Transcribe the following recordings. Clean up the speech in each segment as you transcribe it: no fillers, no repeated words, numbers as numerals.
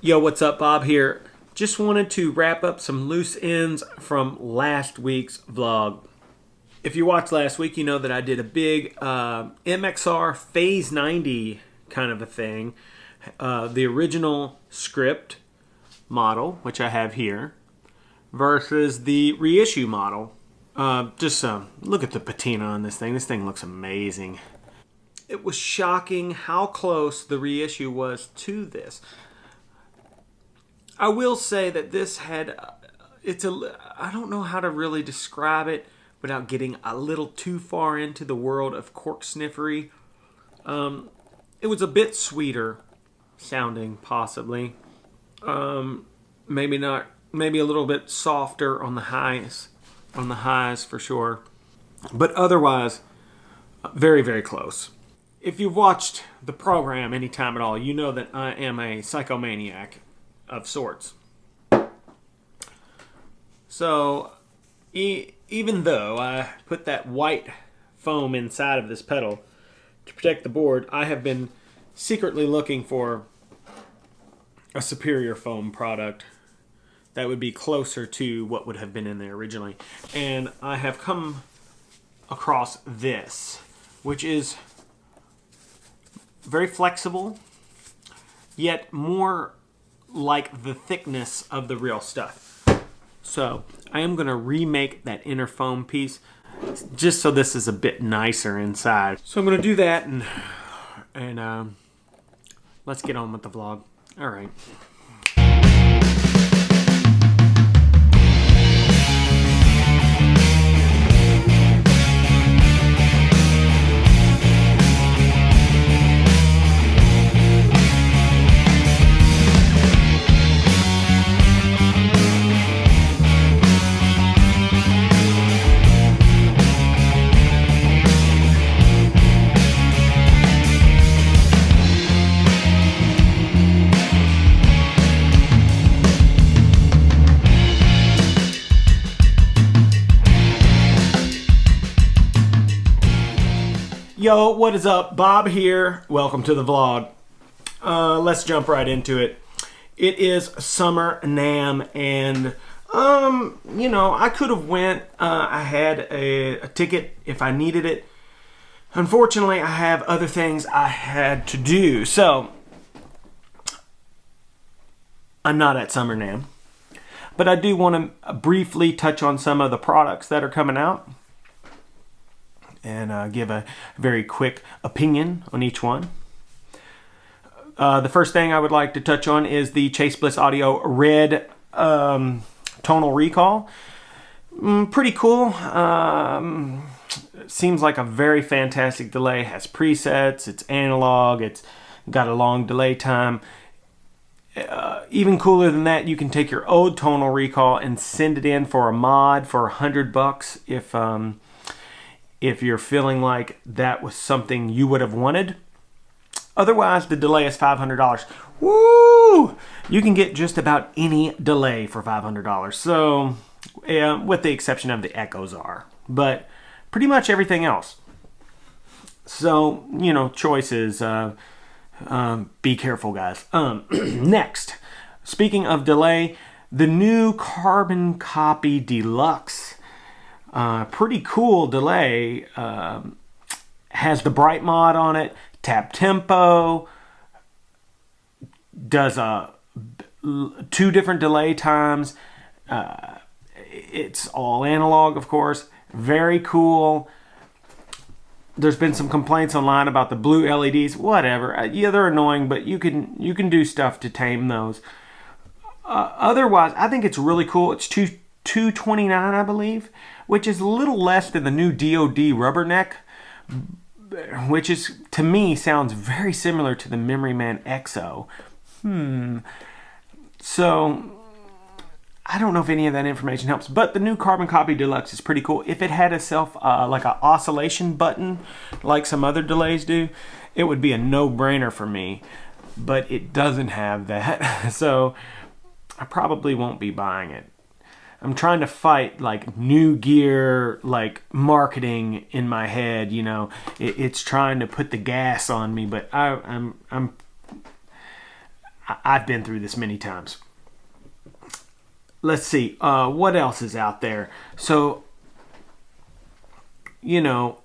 Yo, what's up? Bob here. Just wanted to wrap up some loose ends from last week's vlog. If you watched last week, you know that I did a big MXR Phase 90 kind of a thing. The original script model, which I have here, versus the reissue model. Look at the patina on this thing. This thing looks amazing. It was shocking how close the reissue was to this. I will say that this had, I don't know how to really describe it without getting a little too far into the world of cork sniffery. It was a bit sweeter sounding, possibly. Maybe not, maybe a little bit softer on the highs for sure. But otherwise, very, very close. If you've watched the program any time at all, you know that I am a psychomaniac of sorts. So, even though I put that white foam inside of this pedal to protect the board, I have been secretly looking for a superior foam product that would be closer to what would have been in there originally. And I have come across this, which is very flexible, yet more like the thickness of the real stuff. So I am going to remake that inner foam piece just so this is a bit nicer inside. So I'm going to do that and let's get on with the vlog. All right. Yo, what is up? Bob here. Welcome to the vlog. Let's jump right into it. It is summer Namm, and you know, I could have went. I had a ticket if I needed it. Unfortunately, I have other things I had to do, so I'm not at summer Namm. But I do want to briefly touch on some of the products that are coming out and give a very quick opinion on each one. The first thing I would like to touch on is the Chase Bliss Audio Red Tonal Recall. Pretty cool. Seems like a very fantastic delay. It has presets, it's analog, it's got a long delay time. Even cooler than that, you can take your old Tonal Recall and send it in for a mod for $100 if you're feeling like that was something you would have wanted. Otherwise, the delay is $500. Woo! You can get just about any delay for $500. So, with the exception of the Echoes are. But pretty much everything else. So, you know, choices. Be careful, guys. Next, speaking of delay, the new Carbon Copy Deluxe. Pretty cool delay. Has the bright mod on it, tap tempo, does 2 different delay times. It's all analog, of course. Very cool. There's been some complaints online about the blue LEDs. Whatever. Yeah, they're annoying, but you can do stuff to tame those. Otherwise, I think it's really cool. It's $229, I believe, which is a little less than the new DoD Rubberneck, which is, to me, sounds very similar to the Memory Man XO. So, I don't know if any of that information helps, but the new Carbon Copy Deluxe is pretty cool. If it had like an oscillation button, like some other delays do, it would be a no-brainer for me, but it doesn't have that, so I probably won't be buying it. I'm trying to fight like new gear, like marketing in my head, you know. It's trying to put the gas on me, but I'm I've been through this many times. Let's see, what else is out there? So, you know,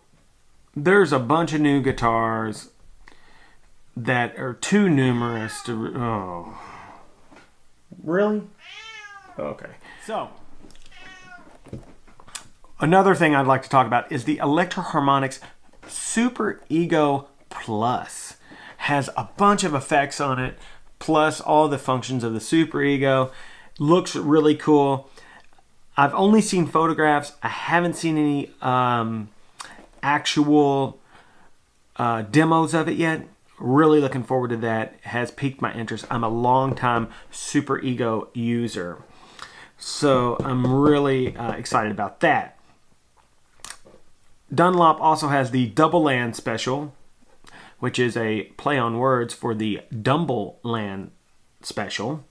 there's a bunch of new guitars that are too numerous to... Oh. Really? Okay. So, another thing I'd like to talk about is the Electro-Harmonix Super Ego Plus. Has a bunch of effects on it, plus all the functions of the Super Ego. Looks really cool. I've only seen photographs. I haven't seen any actual demos of it yet. Really looking forward to that. It has piqued my interest. I'm a long-time Super Ego user. So I'm really excited about that. Dunlop also has the Double Land Special, which is a play on words for the Dumble Land Special.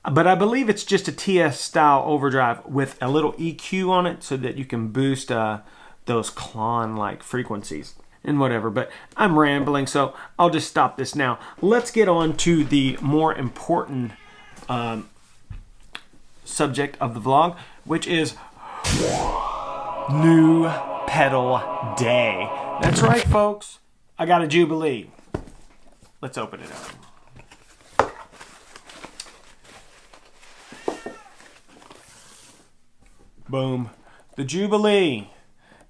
But I believe it's just a TS style overdrive with a little EQ on it so that you can boost those Klon-like frequencies and whatever. But I'm rambling, so I'll just stop this now. Let's get on to the more important subject of the vlog, which is new pedal day. That's right, folks. I got a Jubilee. Let's open it up. Boom. The Jubilee.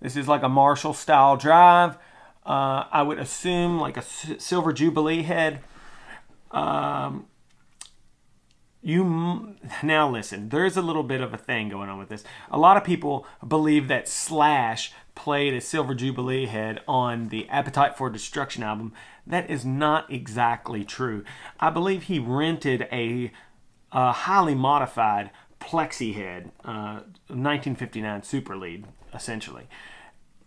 This is like a Marshall style drive. I would assume like a silver Jubilee head. Now listen, there's a little bit of a thing going on with this. A lot of people believe that Slash played a silver Jubilee head on the Appetite for Destruction album. That is not exactly true. I believe he rented a highly modified Plexi head, 1959 Super Lead, essentially,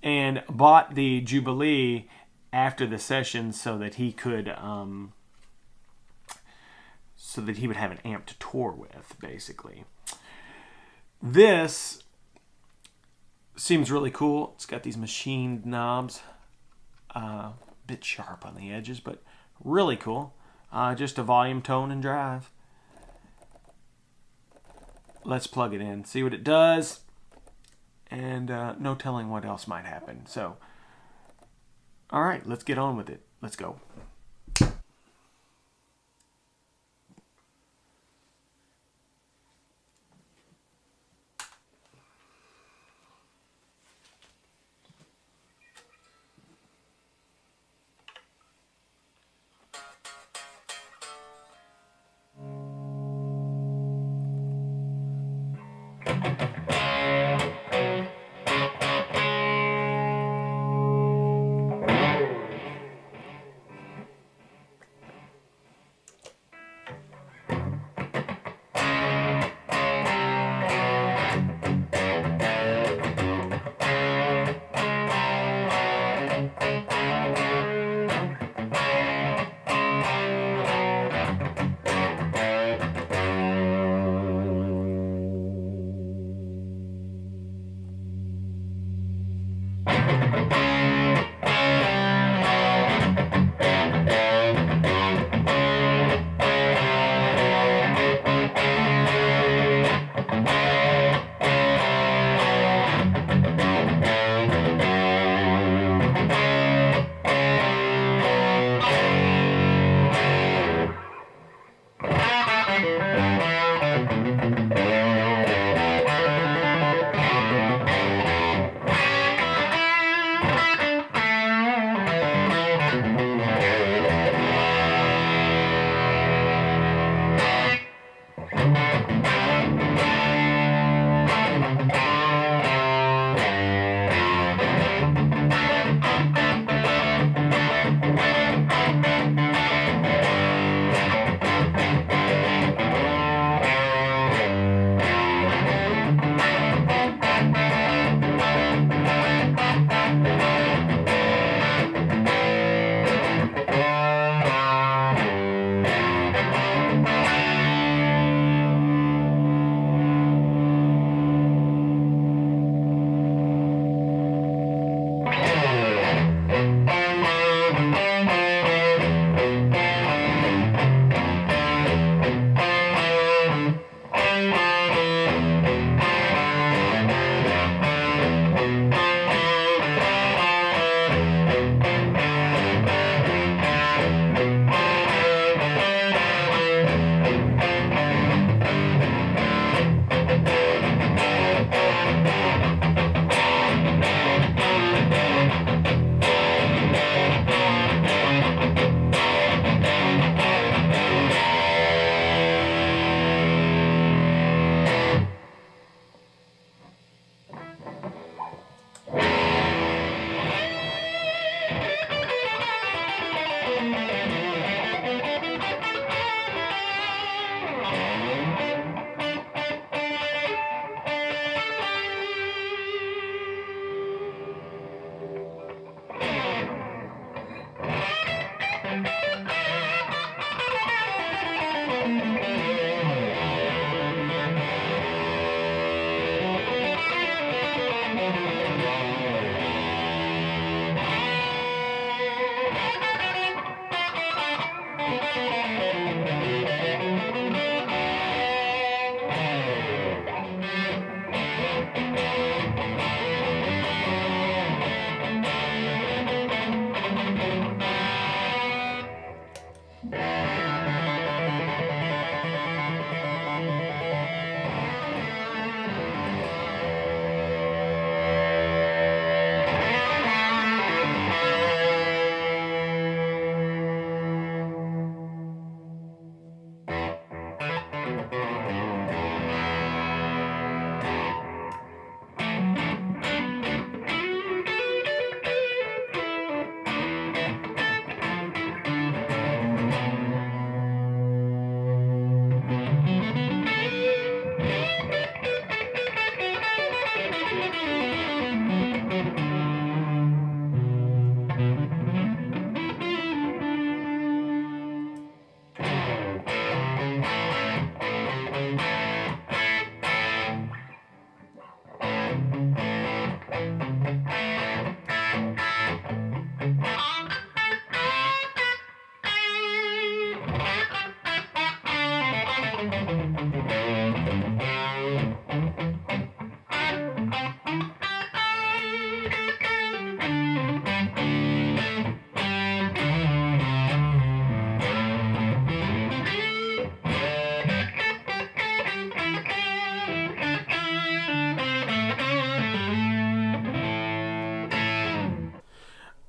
and bought the Jubilee after the session so that he could, so that he would have an amp to tour with, basically. This seems really cool. It's got these machined knobs, a bit sharp on the edges, but really cool. Just a volume, tone, and drive. Let's plug it in, see what it does, and no telling what else might happen. So, all right, let's get on with it. Let's go.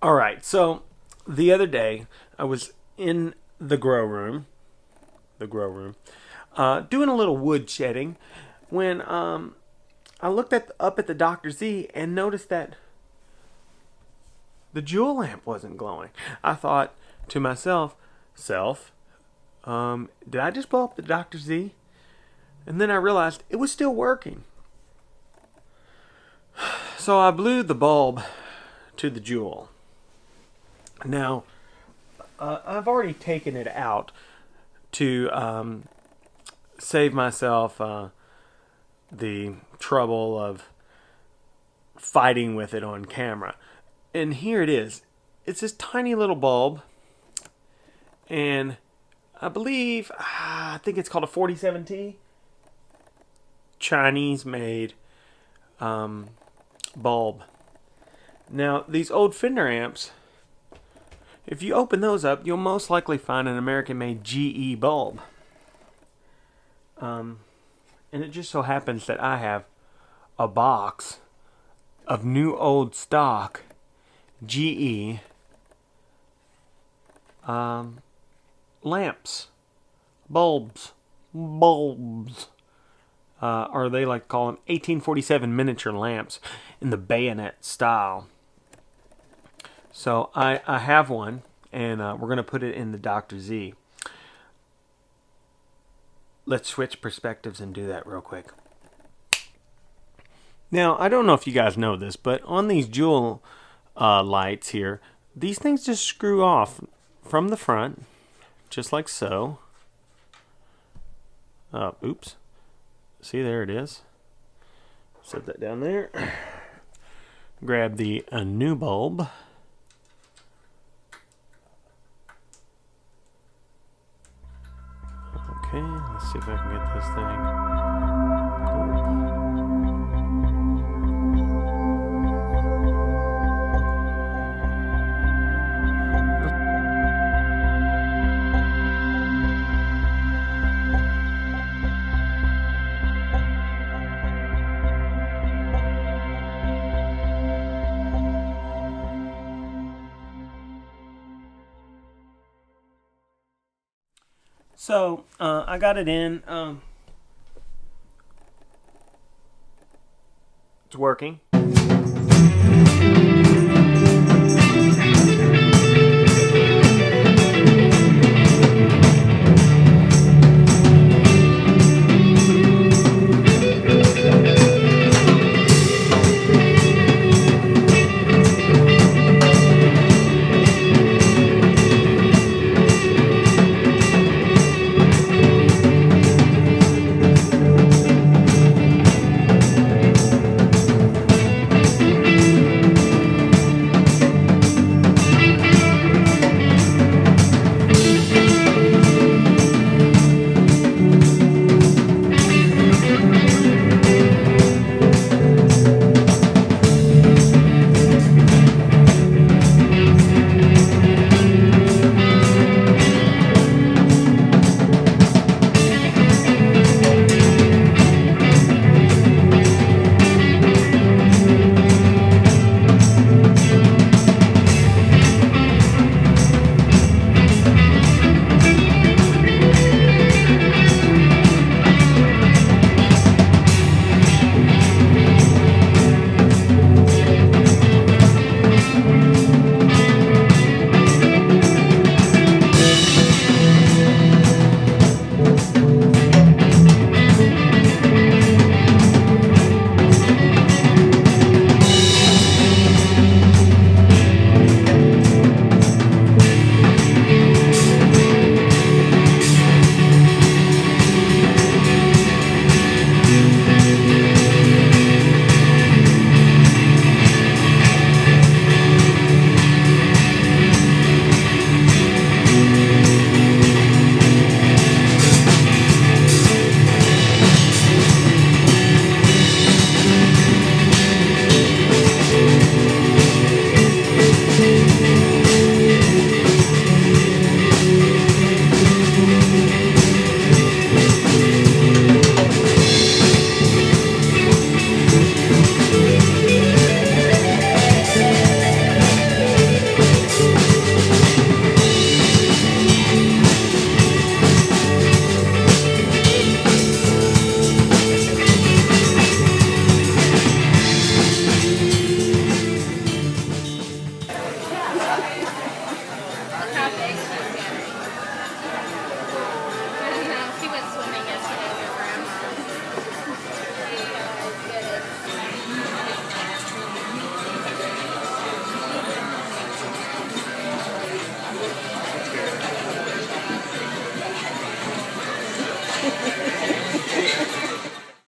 All right, so the other day I was in the grow room, doing a little wood shedding when I looked up at the Dr. Z and noticed that the jewel lamp wasn't glowing. I thought to myself, did I just blow up the Dr. Z? And then I realized it was still working. So I blew the bulb to the jewel. Now, I've already taken it out to save myself the trouble of fighting with it on camera. And here it is. It's this tiny little bulb. And I believe, I think it's called a 47T. Chinese made bulb. Now, these old Fender amps, if you open those up, you'll most likely find an American-made GE bulb. And it just so happens that I have a box of new old stock GE lamps, bulbs, or they like to call them 1847 miniature lamps in the bayonet style. So I have one, and we're going to put it in the Dr. Z. Let's switch perspectives and do that real quick. Now, I don't know if you guys know this, but on these jewel lights here, these things just screw off from the front, just like so. Oops. See, there it is. Set that down there. Grab the new bulb. Okay, let's see if I can get this thing. So, I got it in. It's working.